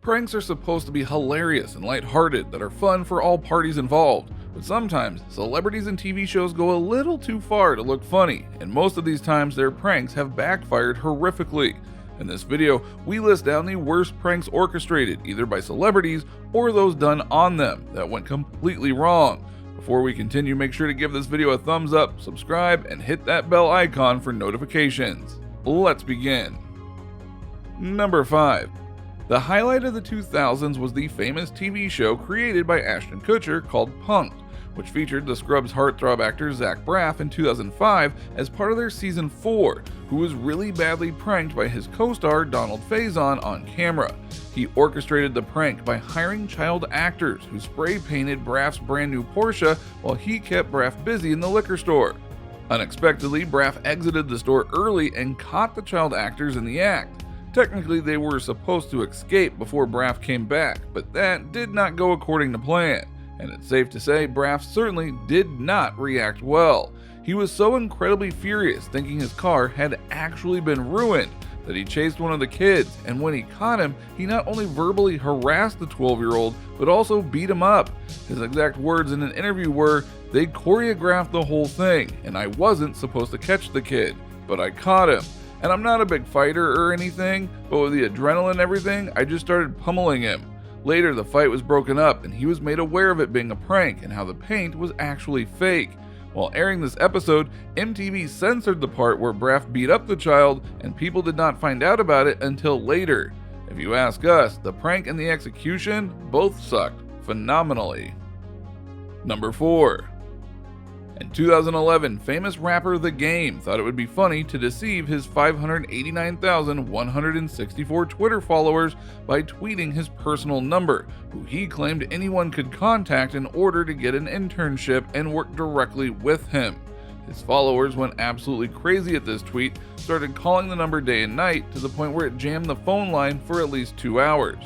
Pranks are supposed to be hilarious and lighthearted that are fun for all parties involved, but sometimes celebrities and TV shows go a little too far to look funny, and most of these times their pranks have backfired horrifically. In this video, we list down the worst pranks orchestrated either by celebrities or those done on them that went completely wrong. Before we continue, make sure to give this video a thumbs up, subscribe, and hit that bell icon for notifications. Let's begin. Number 5. The highlight of the 2000s was the famous TV show created by Ashton Kutcher called Punk'd, which featured the Scrubs heartthrob actor Zach Braff in 2005 as part of their season 4, who was really badly pranked by his co-star Donald Faison on camera. He orchestrated the prank by hiring child actors who spray painted Braff's brand new Porsche while he kept Braff busy in the liquor store. Unexpectedly, Braff exited the store early and caught the child actors in the act. Technically, they were supposed to escape before Braff came back, but that did not go according to plan, and it's safe to say Braff certainly did not react well. He was so incredibly furious, thinking his car had actually been ruined, that he chased one of the kids, and when he caught him, he not only verbally harassed the 12-year-old, but also beat him up. His exact words in an interview were, "They choreographed the whole thing, and I wasn't supposed to catch the kid, but I caught him. And I'm not a big fighter or anything, but with the adrenaline and everything, I just started pummeling him." Later, the fight was broken up and he was made aware of it being a prank and how the paint was actually fake. While airing this episode, MTV censored the part where Braff beat up the child and people did not find out about it until later. If you ask us, the prank and the execution both sucked phenomenally. Number 4. In 2011, famous rapper The Game thought it would be funny to deceive his 589,164 Twitter followers by tweeting his personal number, who he claimed anyone could contact in order to get an internship and work directly with him. His followers went absolutely crazy at this tweet, started calling the number day and night to the point where it jammed the phone line for at least 2 hours.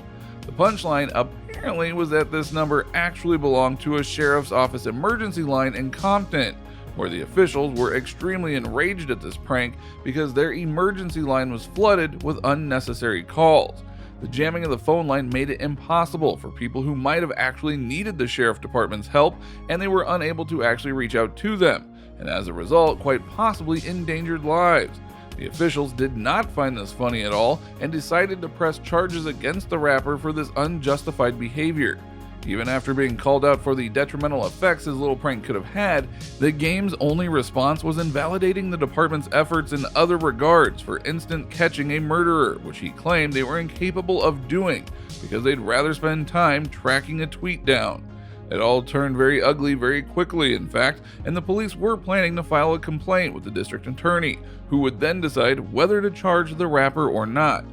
The punchline apparently was that this number actually belonged to a sheriff's office emergency line in Compton, where the officials were extremely enraged at this prank because their emergency line was flooded with unnecessary calls. The jamming of the phone line made it impossible for people who might have actually needed the sheriff department's help, and they were unable to actually reach out to them, and as a result, quite possibly endangered lives. The officials did not find this funny at all and decided to press charges against the rapper for this unjustified behavior. Even after being called out for the detrimental effects his little prank could have had, The Game's only response was invalidating the department's efforts in other regards, for instance catching a murderer, which he claimed they were incapable of doing because they'd rather spend time tracking a tweet down. It all turned very ugly very quickly, in fact, and the police were planning to file a complaint with the district attorney, who would then decide whether to charge the rapper or not.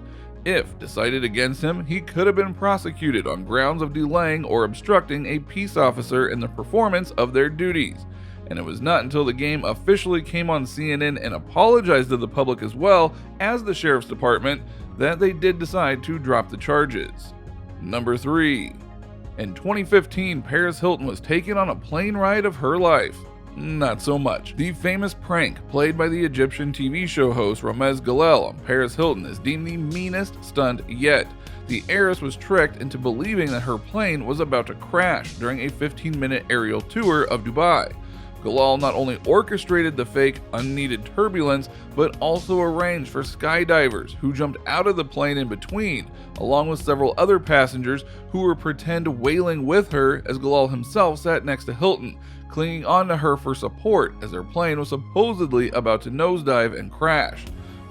If decided against him, he could have been prosecuted on grounds of delaying or obstructing a peace officer in the performance of their duties. And it was not until The Game officially came on CNN and apologized to the public as well as the sheriff's department that they did decide to drop the charges. Number 3. In 2015, Paris Hilton was taken on a plane ride of her life. Not so much. The famous prank played by the Egyptian TV show host Ramez Galel on Paris Hilton is deemed the meanest stunt yet. The heiress was tricked into believing that her plane was about to crash during a 15-minute aerial tour of Dubai. Galal not only orchestrated the fake, unneeded turbulence, but also arranged for skydivers who jumped out of the plane in between, along with several other passengers who were pretend wailing with her as Galal himself sat next to Hilton, clinging onto her for support as their plane was supposedly about to nosedive and crash.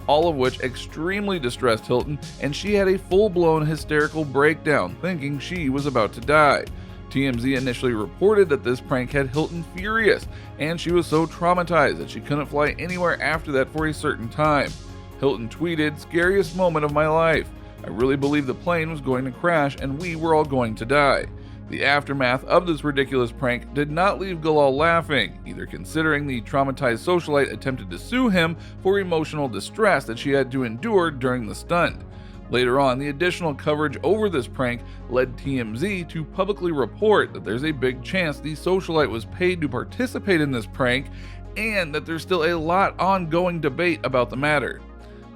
All of which extremely distressed Hilton, and she had a full-blown hysterical breakdown, thinking she was about to die. TMZ initially reported that this prank had Hilton furious, and she was so traumatized that she couldn't fly anywhere after that for a certain time. Hilton tweeted, "Scariest moment of my life. I really believed the plane was going to crash and we were all going to die." The aftermath of this ridiculous prank did not leave Galal laughing, either considering the traumatized socialite attempted to sue him for emotional distress that she had to endure during the stunt. Later on, the additional coverage over this prank led TMZ to publicly report that there's a big chance the socialite was paid to participate in this prank, and that there's still a lot ongoing debate about the matter.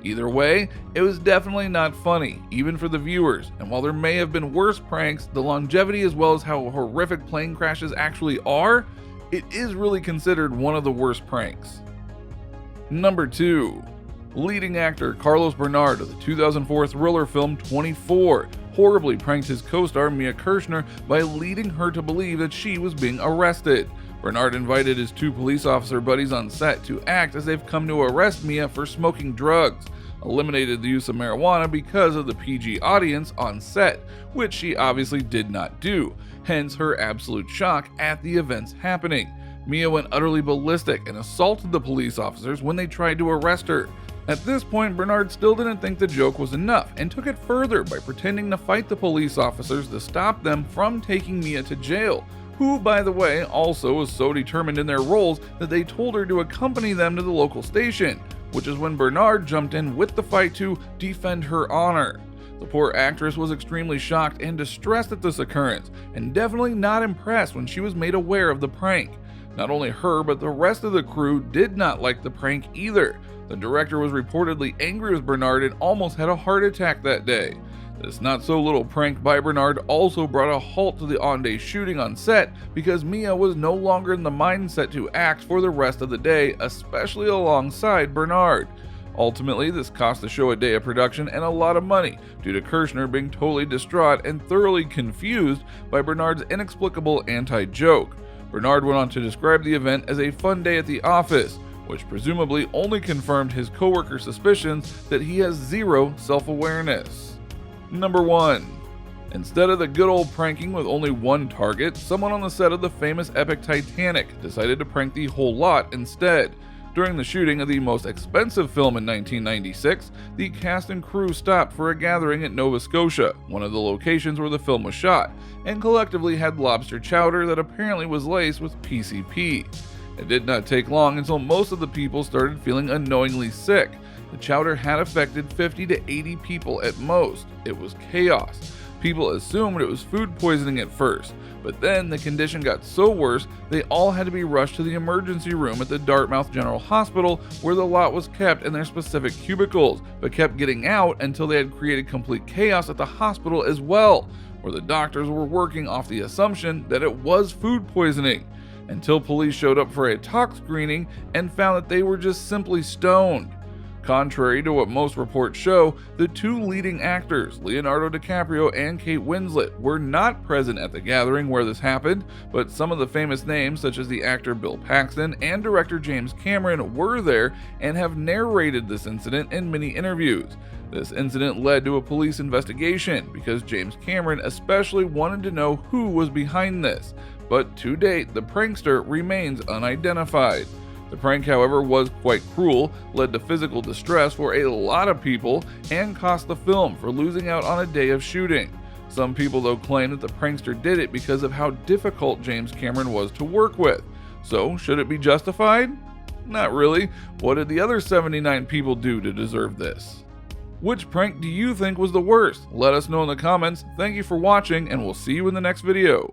Either way, it was definitely not funny, even for the viewers, and while there may have been worse pranks, the longevity as well as how horrific plane crashes actually are, it is really considered one of the worst pranks. Number 2. Leading actor Carlos Bernard of the 2004 thriller film 24 horribly pranked his co-star Mia Kirshner by leading her to believe that she was being arrested. Bernard invited his 2 police officer buddies on set to act as they've come to arrest Mia for smoking drugs, eliminated the use of marijuana because of the PG audience on set, which she obviously did not do, hence her absolute shock at the events happening. Mia went utterly ballistic and assaulted the police officers when they tried to arrest her. At this point, Bernard still didn't think the joke was enough and took it further by pretending to fight the police officers to stop them from taking Mia to jail, who, by the way, also was so determined in their roles that they told her to accompany them to the local station, which is when Bernard jumped in with the fight to defend her honor. The poor actress was extremely shocked and distressed at this occurrence, and definitely not impressed when she was made aware of the prank. Not only her, but the rest of the crew did not like the prank either. The director was reportedly angry with Bernard and almost had a heart attack that day. This not-so-little prank by Bernard also brought a halt to the on-day shooting on set because Mia was no longer in the mindset to act for the rest of the day, especially alongside Bernard. Ultimately, this cost the show a day of production and a lot of money due to Kirshner being totally distraught and thoroughly confused by Bernard's inexplicable anti-joke. Bernard went on to describe the event as a fun day at the office, which presumably only confirmed his coworkers' suspicions that he has zero self-awareness. Number 1. Instead of the good old pranking with only one target, someone on the set of the famous epic Titanic decided to prank the whole lot instead. During the shooting of the most expensive film in 1996, the cast and crew stopped for a gathering at Nova Scotia, one of the locations where the film was shot, and collectively had lobster chowder that apparently was laced with PCP. It did not take long until most of the people started feeling annoyingly sick. The chowder had affected 50 to 80 people at most. It was chaos. People assumed it was food poisoning at first, but then the condition got so worse they all had to be rushed to the emergency room at the Dartmouth General Hospital, where the lot was kept in their specific cubicles, but kept getting out until they had created complete chaos at the hospital as well, where the doctors were working off the assumption that it was food poisoning, until police showed up for a tox screening and found that they were just simply stoned. Contrary to what most reports show, the 2 leading actors, Leonardo DiCaprio and Kate Winslet, were not present at the gathering where this happened, but some of the famous names such as the actor Bill Paxton and director James Cameron were there and have narrated this incident in many interviews. This incident led to a police investigation because James Cameron especially wanted to know who was behind this, but to date the prankster remains unidentified. The prank, however, was quite cruel, led to physical distress for a lot of people, and cost the film for losing out on a day of shooting. Some people, though, claim that the prankster did it because of how difficult James Cameron was to work with. So, should it be justified? Not really. What did the other 79 people do to deserve this? Which prank do you think was the worst? Let us know in the comments. Thank you for watching, and we'll see you in the next video.